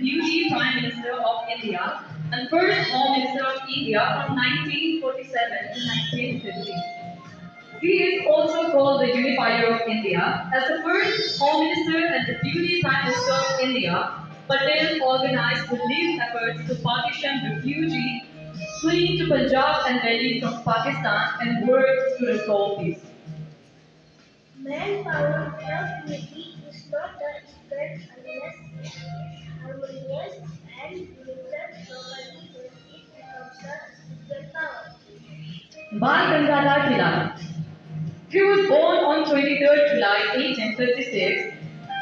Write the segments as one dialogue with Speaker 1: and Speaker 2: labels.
Speaker 1: Deputy Prime Minister of India and first Home Minister of India from 1947 to 1950. He is also called the Unifier of India. As the first Home Minister and Deputy Prime Minister of India, Patel organized relief efforts to partition refugees fleeing to Punjab and Delhi from Pakistan and worked to restore peace.
Speaker 2: Manpower without unity is not a strength unless it is harmonious and utilized properly when it becomes a superpower.
Speaker 1: Bal Gangadhar Tilak. He was born on 23rd July 1856.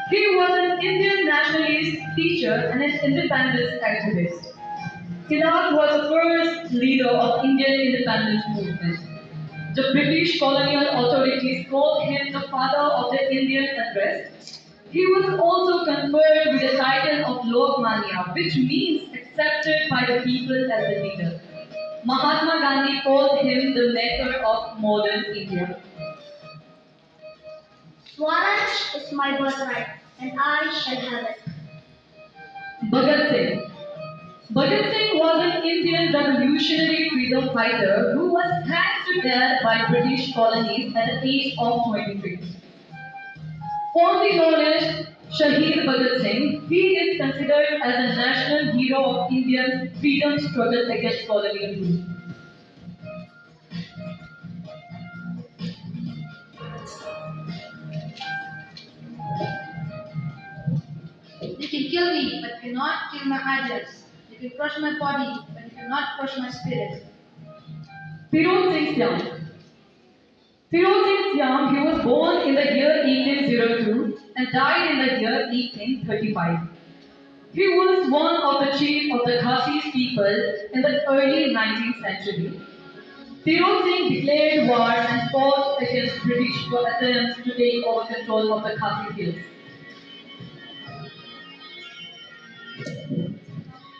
Speaker 1: He was an Indian nationalist teacher and an independence activist. Tilak was the first leader of Indian independence movement. The British colonial authorities called him the father of the Indian unrest. He was also conferred with the title of Lokmanya, which means accepted by the people as a leader. Mahatma Gandhi called him the maker of modern India.
Speaker 2: Swaraj is my birthright, and I shall have it.
Speaker 1: Bhagat Singh. Bhagat Singh was an Indian revolutionary freedom fighter who was hanged to death by British colonies at the age of 23. Fondly known as Shaheed Bhagat Singh, he is considered as a national hero of Indian freedom struggle against colonial rule.
Speaker 3: You can kill me, but you cannot kill my ideals. You can crush my body, but you cannot crush my spirit.
Speaker 1: Firod Singh Siam. Firod Singh Siam, he was born in the year 1802 and died in the year 1835. He was one of the chief of the Khasi people in the early 19th century. Firod Singh declared war and fought against British for attempts to take over control of the Khasi hills.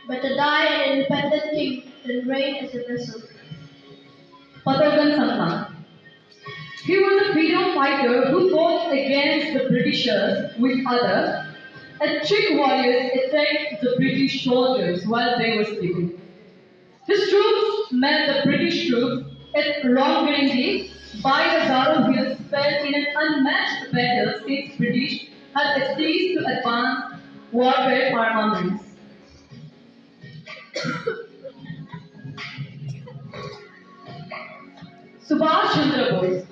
Speaker 2: Better die an independent king than reign as a vessel.
Speaker 1: Patagan Santhan. He was a freedom fighter who fought against the Britishers with others, and Sikh warriors attacked the British soldiers while they were sleeping. His troops met the British troops at Rawalpindi by the Garo Hills fell in an unmatched battle since British had ceased to advance warfare armaments. Subhash Chandra Bose.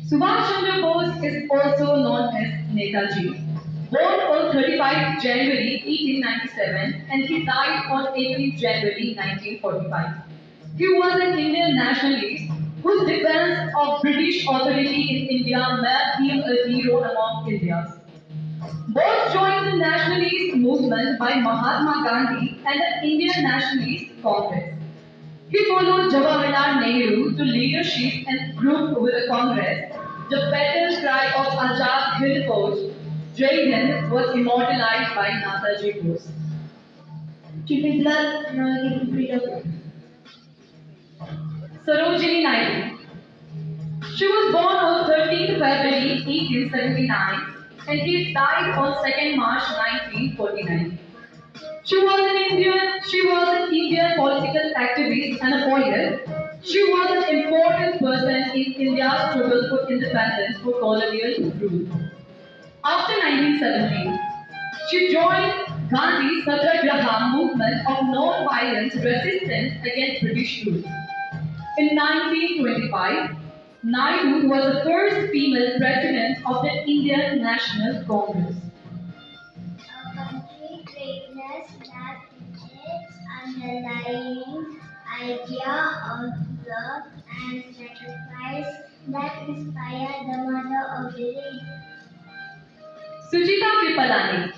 Speaker 1: Subhash Chandra Bose is also known as Netaji. Born on 35 January 1897 and he died on 18 January 1945. He was an Indian nationalist whose defense of British authority in India made him a hero among Indians. Bose joined the nationalist movement by Mahatma Gandhi and the Indian Nationalist Congress. He followed Jawaharlal Nehru to leadership and grouped with the Congress. The battle cry of Azad Hind Fauj, Jai Hind, was immortalized by Nataji Bose.
Speaker 2: Keeping blood and not giving freedom.
Speaker 1: Sarojini Naidu. She was born on 13th February 1879 and he died on 2nd March 1949. She was an Indian political activist and a poet. She was an important person in India's struggle for independence for colonial rule. After 1917, she joined Gandhi's Satyagraha movement of non-violence resistance against British rule. In 1925, Naidu was the first female president of the Indian National Congress.
Speaker 2: A complete greatness that its underlying idea of love and sacrifice that inspired the mother of the race.
Speaker 1: Sujita Kripalani.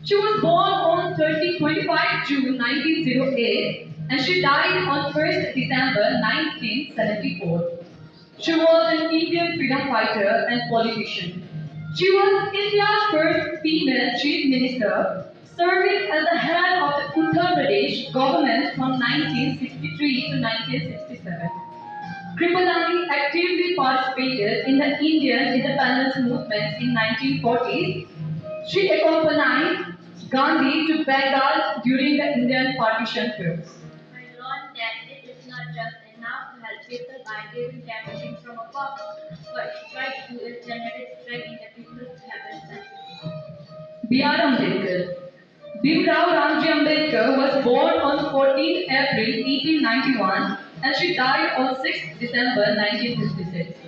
Speaker 1: She was born on 25 June 1908 and she died on 1st December 1974. She was an Indian freedom fighter and politician. She was India's first female chief minister, serving as the head of the Uttar Pradesh government from 1963 to 1967. Kripalani actively participated in the Indian independence movement in 1940s. She accompanied Gandhi to Bengal during the Indian partition fears.
Speaker 2: I learned that it is not just enough to help people by giving them things from above, but try to do is generate strength in the people's habits.
Speaker 1: B.R. Ambedkar. Bhimrao Ramji Ambedkar was born on 14 April 1891 and she died on 6 December 1956.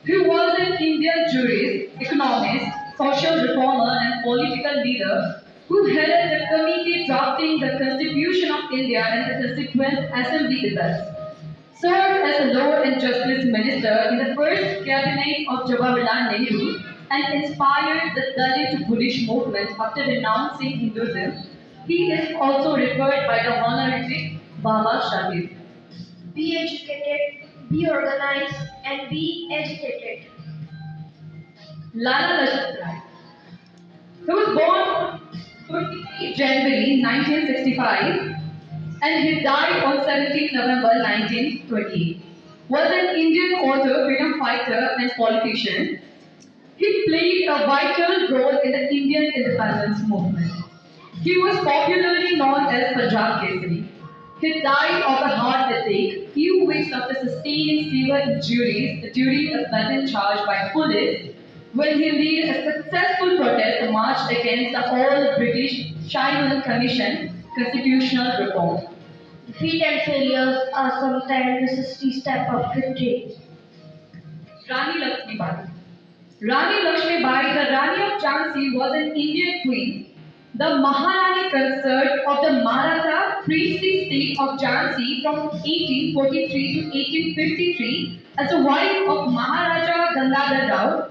Speaker 1: He was an Indian jurist, economist, social reformer, and political leader who headed the committee drafting the Constitution of India and the Constituent Assembly debates. Served as a Law and Justice Minister in the first cabinet of Jawaharlal Nehru and inspired the Dalit to Buddhist movement after renouncing Hinduism. He is also referred by the honorific Baba Sahib.
Speaker 2: Be educated, be organized, and be educated.
Speaker 1: Lala Lajpat Rai. He was born on 28 January 1965 and he died on 17 November 1920. Was an Indian author, freedom fighter, and politician. He played a vital role in the Indian independence movement. He was popularly known as Punjab Kesari. He died of a heart attack few weeks after sustaining severe injuries during a baton charge by police when he led a successful protest march against the all-British Simon Commission constitutional reform.
Speaker 2: Defeat and failures are sometimes necessary step of victory.
Speaker 1: Rani Lakshmi Bai. Rani Lakshmi Bai, the Rani of Jhansi, was an Indian queen, the Maharani consort of the Maratha priestly state of Jhansi from 1843 to 1853 as a wife of Maharaja Gangadhar Rao.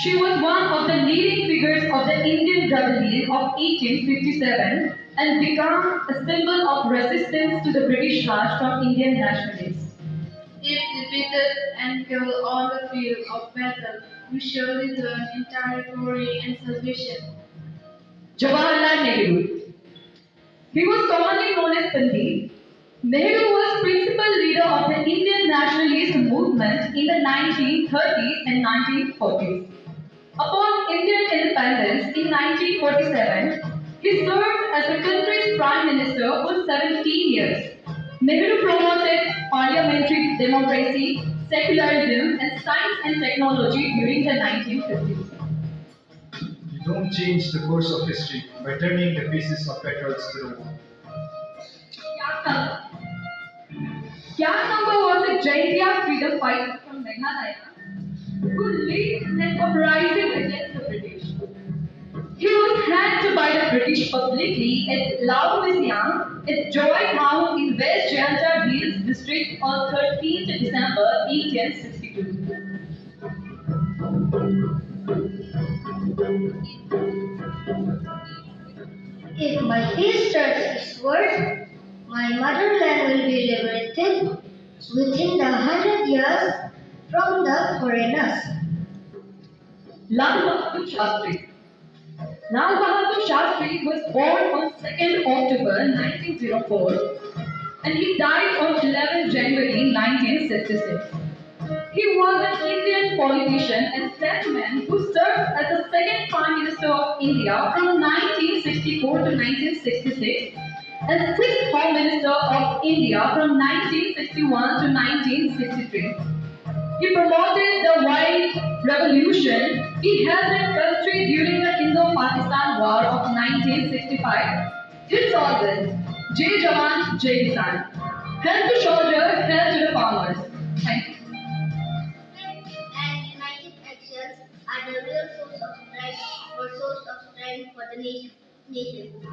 Speaker 1: She was one of the leading figures of the Indian Rebellion of 1857 and became a symbol of resistance to the British Raj from Indian nationalists.
Speaker 3: If defeated and killed on the field of battle, we surely learn in territory and salvation.
Speaker 1: Jawaharlal Nehru. He was commonly known as Pandit. Nehru was principal leader of the Indian nationalist movement in the 1930s and 1940s. Upon Indian independence in 1947, he served as the country's prime minister for 17 years. Nehru promoted parliamentary democracy, secularism, and science and technology during the 1950s.
Speaker 4: You don't change the course of history by turning the pieces of petals to the wall.
Speaker 1: Kyanamba was a Jaintia freedom fighter from Meghalaya who led an uprising against the British. He was hanged by the British publicly at Lao Visiang at Joy Town in West Jayanta Hills district on 13th December 1862.
Speaker 2: If my face touches this world, my motherland will be liberated within the 100 years from the foreigners.
Speaker 1: Lal Bahadur Shastri. Lal Bahadur Shastri was born on 2nd October 1904 and he died on 11 January 1966. He was an Indian politician and statesman who served as the second Prime Minister of India from 1964 to 1966 and sixth Prime Minister of India from 1961 to 1963. He promoted the White Revolution. He held the country during the Indo-Pakistan War of 1965. His slogan, Jai Jawan, Jai Kisan. Help to soldier, help to the farmers. Thank you.
Speaker 2: And united actions are the real source of strength for the nation.